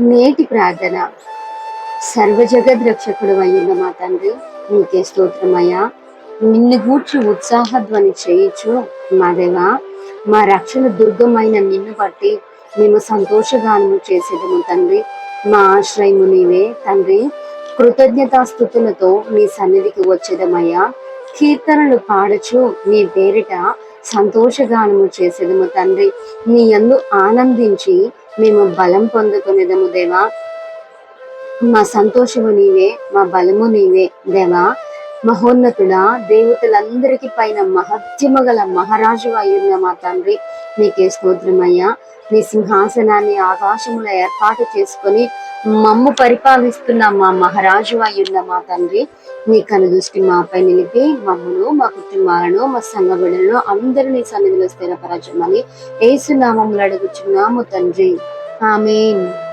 నేటి ప్రార్థన. సర్వజగద్ రక్షకుడు అయ్యున్న మా తండ్రి, నీకే స్తోత్రమయ్యా. నిన్ను గూర్చి ఉత్సాహధ్వని చేయించు మా దేవా. మా రక్షణ దుర్గమైన నిన్ను బట్టి మేము సంతోషగానము చేసేదము తండ్రి. మా ఆశ్రయము నీవే తండ్రి. కృతజ్ఞతాస్థుతులతో నీ సన్నిధికి వచ్చేదమయ్యా. కీర్తనలు పాడచు నీ పేరిట సంతోషగానము చేసేదము తండ్రి. నీ యందు ఆనందించి మేము బలం పొందుకునేదము దేవా. మా సంతోషము నీవే, మా బలము నీవే దేవా. మహోన్నతుడా, దేవతలందరికీ పైన మహత్యము గల మహారాజు అయ్యున్న మా తండ్రి, నీకే స్తోత్రమయ్యా. నీ సింహాసనాన్ని ఆకాశములో ఏర్పాటు చేసుకొని మమ్ము పరిపాలిస్తున్న మా మహారాజు అయ్యున్న మా తండ్రి, నీ కనుదృష్టి మాపై నిలిపి మమ్మను, మా కుటుంబాలను, మా సంఘ బిడ్డలను అందరినీ సన్నిధిలో స్థిరపరచమని యేసు నామములో అడుగుచున్నాము తండ్రి. ఆమేన్.